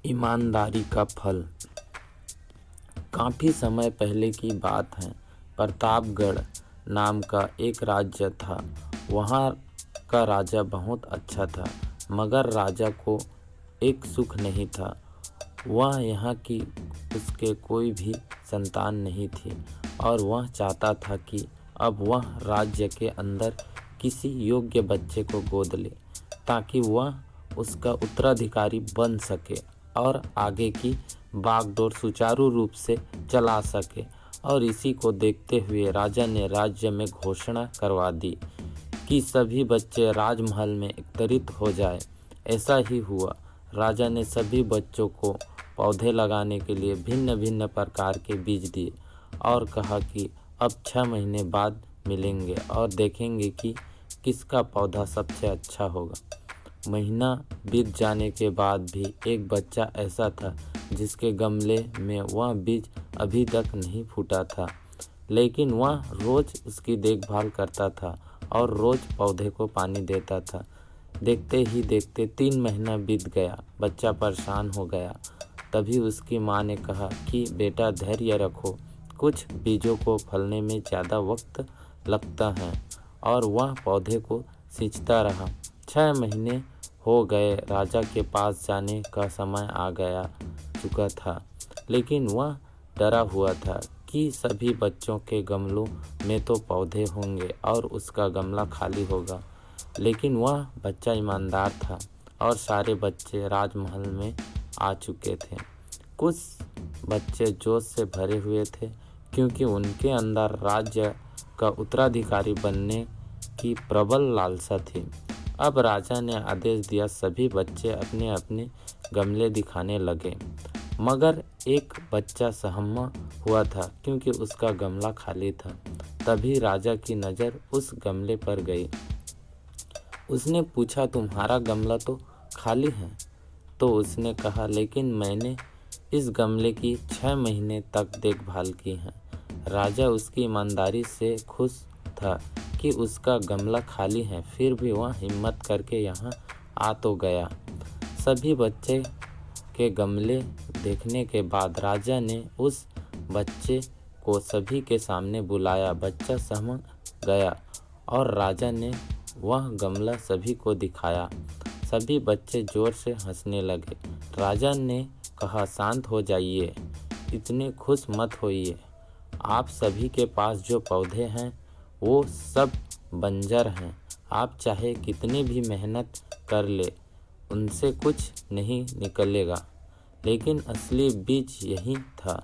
ईमानदारी का फल। काफ़ी समय पहले की बात है। प्रतापगढ़ नाम का एक राज्य था। वहाँ का राजा बहुत अच्छा था, मगर राजा को एक सुख नहीं था। वह यहाँ की उसके कोई भी संतान नहीं थी और वह चाहता था कि अब वह राज्य के अंदर किसी योग्य बच्चे को गोद ले, ताकि वह उसका उत्तराधिकारी बन सके और आगे की बागडोर सुचारू रूप से चला सके। और इसी को देखते हुए राजा ने राज्य में घोषणा करवा दी कि सभी बच्चे राजमहल में एकत्रित हो जाए। ऐसा ही हुआ। राजा ने सभी बच्चों को पौधे लगाने के लिए भिन्न भिन्न प्रकार के बीज दिए और कहा कि अब 6 महीने बाद मिलेंगे और देखेंगे कि किसका पौधा सबसे अच्छा होगा। महीना बीत जाने के बाद भी एक बच्चा ऐसा था जिसके गमले में वह बीज अभी तक नहीं फूटा था, लेकिन वह रोज़ उसकी देखभाल करता था और रोज़ पौधे को पानी देता था। देखते ही देखते 3 महीना बीत गया। बच्चा परेशान हो गया। तभी उसकी माँ ने कहा कि बेटा धैर्य रखो, कुछ बीजों को फलने में ज़्यादा वक्त लगता है। और वह पौधे को सींचता रहा। 6 महीने हो गए। राजा के पास जाने का समय आ गया चुका था, लेकिन वह डरा हुआ था कि सभी बच्चों के गमलों में तो पौधे होंगे और उसका गमला खाली होगा। लेकिन वह बच्चा ईमानदार था और सारे बच्चे राजमहल में आ चुके थे। कुछ बच्चे जोश से भरे हुए थे क्योंकि उनके अंदर राज्य का उत्तराधिकारी बनने की प्रबल लालसा थी। अब राजा ने आदेश दिया, सभी बच्चे अपने अपने गमले दिखाने लगे, मगर एक बच्चा सहमा हुआ था क्योंकि उसका गमला खाली था। तभी राजा की नज़र उस गमले पर गई। उसने पूछा, तुम्हारा गमला तो खाली है? तो उसने कहा, लेकिन मैंने इस गमले की 6 महीने तक देखभाल की है। राजा उसकी ईमानदारी से खुश था कि उसका गमला खाली है, फिर भी वह हिम्मत करके यहाँ आ तो गया। सभी बच्चे के गमले देखने के बाद राजा ने उस बच्चे को सभी के सामने बुलाया। बच्चा सहम गया और राजा ने वह गमला सभी को दिखाया। सभी बच्चे जोर से हंसने लगे। राजा ने कहा, शांत हो जाइए, इतने खुश मत होइए। आप सभी के पास जो पौधे हैं वो सब बंजर हैं। आप चाहे कितनी भी मेहनत कर ले, उनसे कुछ नहीं निकलेगा। लेकिन असली बीज यही था।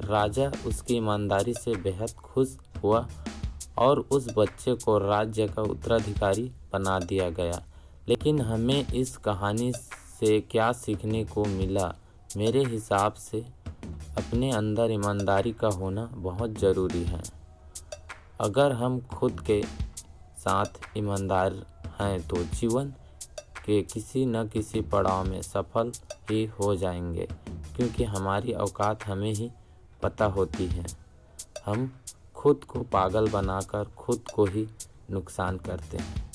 राजा उसकी ईमानदारी से बेहद खुश हुआ और उस बच्चे को राज्य का उत्तराधिकारी बना दिया गया। लेकिन हमें इस कहानी से क्या सीखने को मिला? मेरे हिसाब से अपने अंदर ईमानदारी का होना बहुत ज़रूरी है। अगर हम खुद के साथ ईमानदार हैं तो जीवन के किसी न किसी पड़ाव में सफल ही हो जाएंगे, क्योंकि हमारी औकात हमें ही पता होती है। हम खुद को पागल बनाकर खुद को ही नुकसान करते हैं।